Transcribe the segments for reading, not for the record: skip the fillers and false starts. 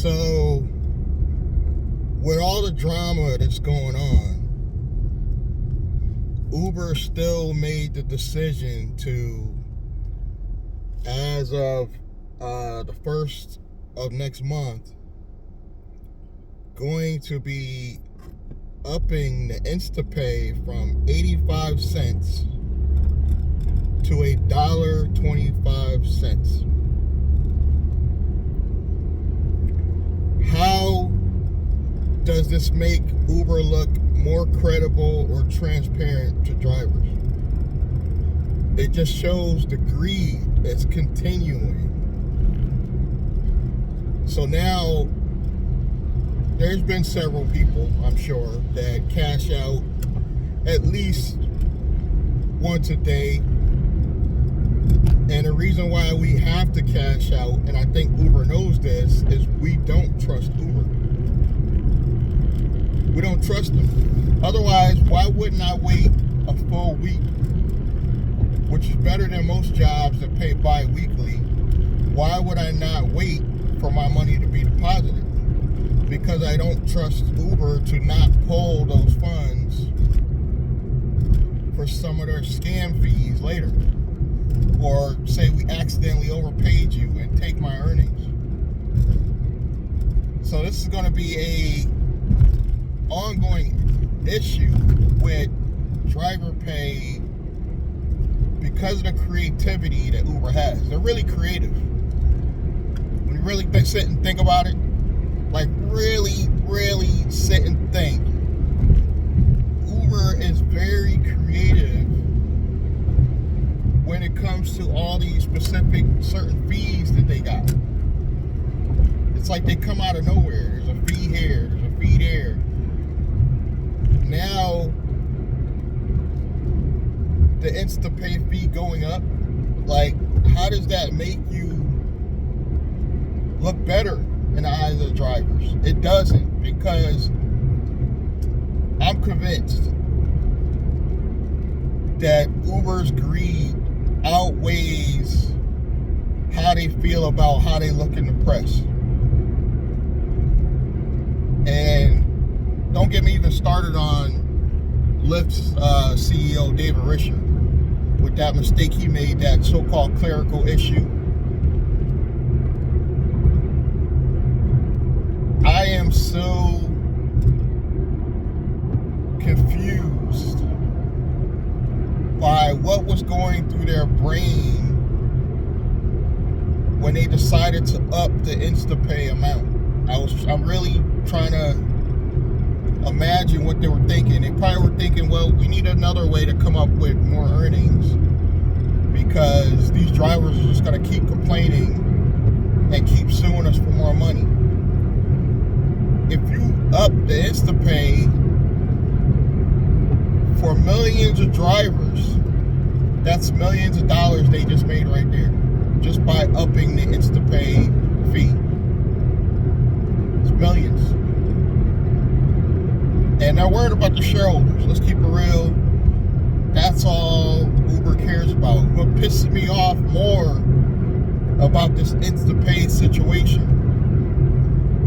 So, with all the drama that's going on, Uber still made the decision to, as of the 1st of next month, going to be upping the InstaPay from 85 cents to $1.25. How does this make Uber look more credible or transparent to drivers? It just shows the greed that's continuing. So now, there's been several people, I'm sure, that cash out at least once a day. And the reason why we have to cash out, and I think Uber knows this, is we don't trust Uber. We don't trust them. Otherwise, why wouldn't I wait a full week, which is better than most jobs that pay bi-weekly? Why would I not wait for my money to be deposited? Because I don't trust Uber to not pull those funds for some of their scam fees later. Or say we accidentally overpaid you and take my earnings. So this is going to be a ongoing issue with driver pay because of the creativity that Uber has. They're really creative. When you really sit and think about it, like really sit and think, Uber is very creative when it comes to all these specific certain fees that they got. It's like they come out of nowhere. There's a fee here, there's a fee there. Now, the InstaPay fee going up, like, how does that make you look better in the eyes of the drivers? It doesn't, because I'm convinced that Uber's greed outweighs how they feel about how they look in the press. And don't get me even started on Lyft's CEO, David Risher, with that mistake he made, that so-called clerical issue. I am so confused by what was going through their brain when they decided to up the InstaPay amount. I'm really trying to imagine what they were thinking. They probably were thinking, well, we need another way to come up with more earnings, because these drivers are just going to keep complaining and keep suing us for more money. If you up the InstaPay for millions of drivers, that's millions of dollars they just made right there, just by upping the InstaPay fee. It's millions. And they're worried about the shareholders. Let's keep it real. That's all Uber cares about. What pisses me off more about this InstaPay situation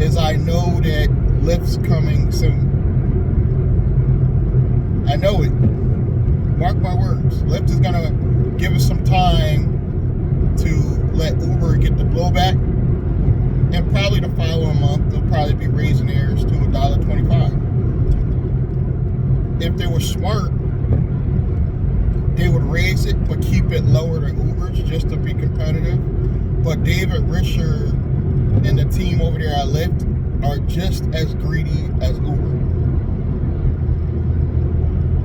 is I know that Lyft's coming soon. I know it. Mark my words. Lyft is going to give us some time to let Uber get the blowback. And probably the following month, they'll probably be raising theirs to $1.25. If they were smart, they would raise it but keep it lower than Uber's just to be competitive. But David Risher and the team over there at Lyft are just as greedy as Uber.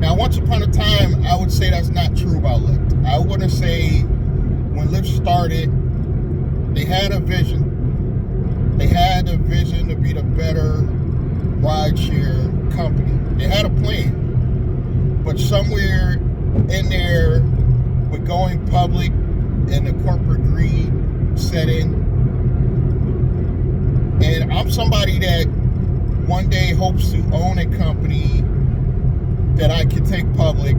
Now, once upon a time, I would say that's not true about Lyft. I wouldn't say when Lyft started, they had a vision. They had a vision to be the better rideshare company. They had a plan. But somewhere in there, with going public and the corporate greed set in, and I'm somebody that one day hopes to own a company that I can take public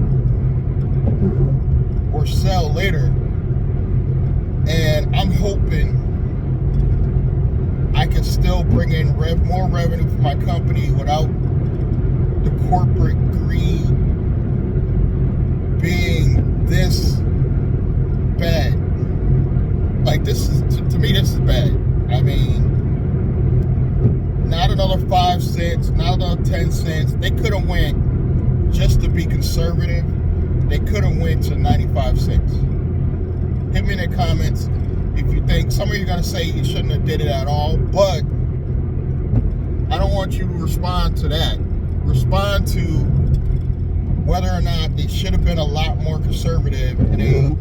or sell later. And I'm hoping I can can still bring in more revenue for my company without the corporate greed being this bad. Like, this is, to me, this is bad. I mean, not another 5 cents, not another 10 cents. They could have went, just to be conservative, they could have went to 95 cents. Hit me in the comments if you think, some of you are going to say you shouldn't have did it at all, but I don't want you to respond to that. Respond to whether or not they should have been a lot more conservative, and a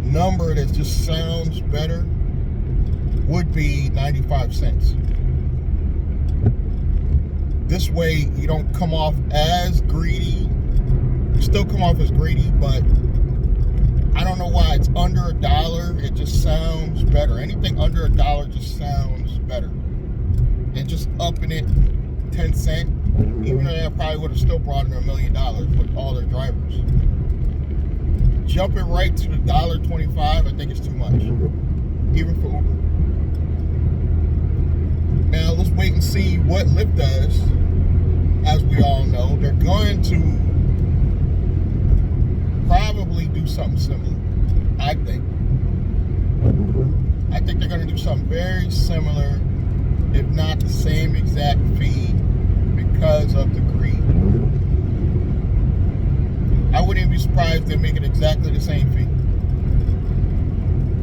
number that just sounds better would be 95 cents. This way you don't come off as greedy. You still come off as greedy, but I don't know why it's under $1. It just sounds better. Anything under $1 just sounds better. And just upping it 10 cents, even though that probably would have still brought in $1 million with all their drivers. Jumping right to the $1.25, I think it's too much, even for Uber. Now let's wait and see what Lyft does. As we all know, they're going to probably do something similar. I think they're going to do something very similar, if not the same exact fee, because of the greed. I wouldn't even be surprised if they make it exactly the same fee.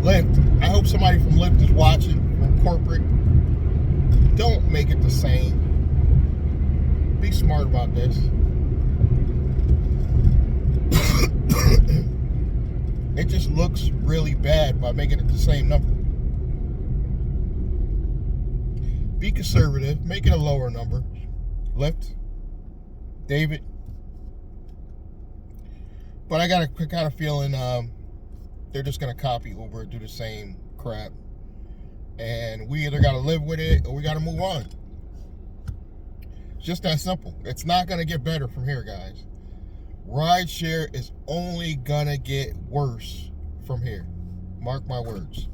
Lyft, I hope somebody from Lyft is watching, from corporate. Don't make it the same. Be smart about this. It just looks really bad by making it the same number. Be conservative, make it a lower number. Lyft, David. But I got a kind of feeling they're just going to copy Uber, do the same crap. And we either got to live with it or we got to move on. It's just that simple. It's not going to get better from here, guys. Rideshare is only going to get worse from here. Mark my words.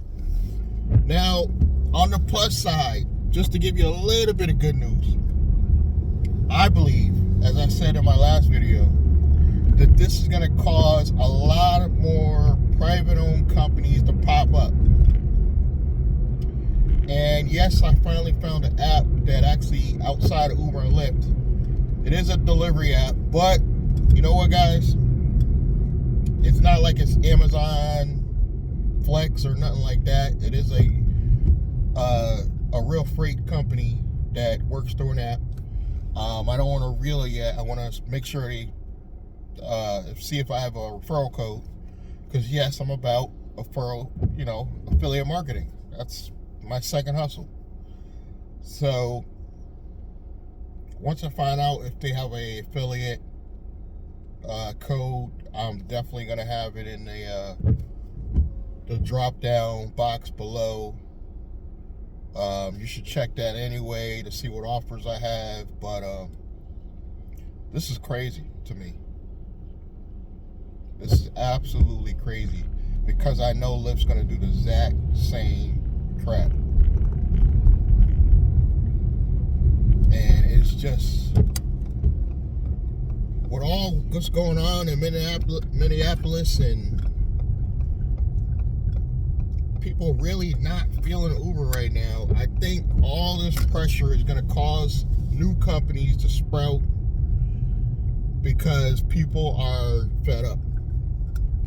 Now, on the plus side, just to give you a little bit of good news, I believe, as I said in my last video, that this is going to cause a lot more private-owned companies to pop up. And yes, I finally found an app that actually, outside of Uber and Lyft, it is a delivery app, but you know what, guys? It's not like it's Amazon Flex or nothing like that. It is a real freight company that works through an app. I don't want to reel it yet. I want to make sure they see if I have a referral code, because yes, I'm about affiliate marketing. That's my second hustle. So once I find out if they have a affiliate code, I'm definitely gonna have it in the drop down box below. You should check that anyway to see what offers I have, but this is crazy to me. This is absolutely crazy, because I know Lyft's gonna do the exact same crap. And it's just, with all what's going on in Minneapolis and people really not feeling Uber right now, I think all this pressure is going to cause new companies to sprout, because people are fed up.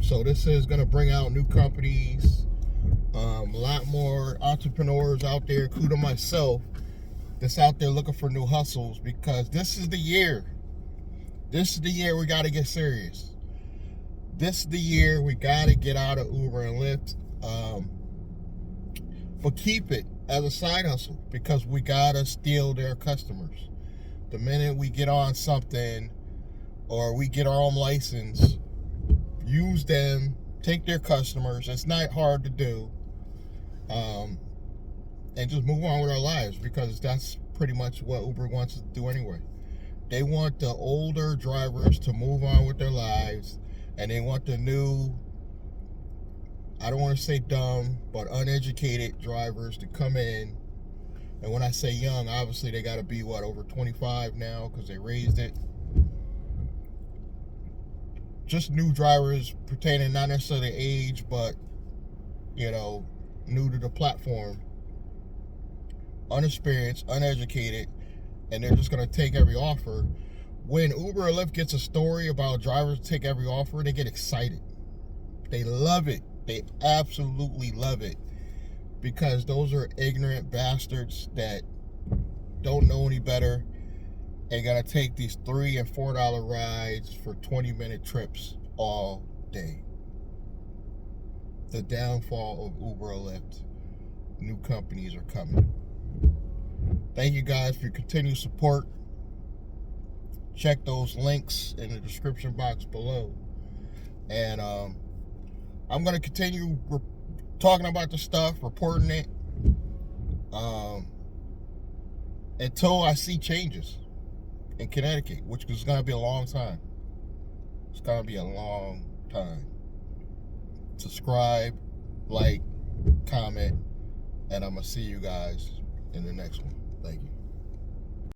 So this is going to bring out new companies, a lot more entrepreneurs out there, including myself, that's out there looking for new hustles, because this is the year. This is the year we got to get serious. This is the year we got to get out of Uber and Lyft, but keep it as a side hustle, because we got to steal their customers. The minute we get on something or we get our own license, use them, take their customers. It's not hard to do. And just move on with our lives, because that's pretty much what Uber wants to do anyway. They want the older drivers to move on with their lives, and they want the new, I don't want to say dumb, but uneducated drivers to come in And when I say young, obviously they got to be, what, over 25 now because they raised it. Just new drivers pertaining not necessarily age, but, you know, new to the platform, unexperienced, uneducated, and they're just going to take every offer. When Uber or Lyft gets a story about drivers take every offer, they get excited. They love it. They absolutely love it, because those are ignorant bastards that don't know any better and gotta take these $3 and $4 rides for 20-minute trips all day. The downfall of Uber or Lyft. New companies are coming. Thank you guys for your continued support. Check those links in the description box below. And I'm going to continue talking about the stuff, reporting it, until I see changes in Connecticut, which is going to be a long time. It's going to be a long time. Subscribe, like, comment, and I'm going to see you guys in the next one. Thank you.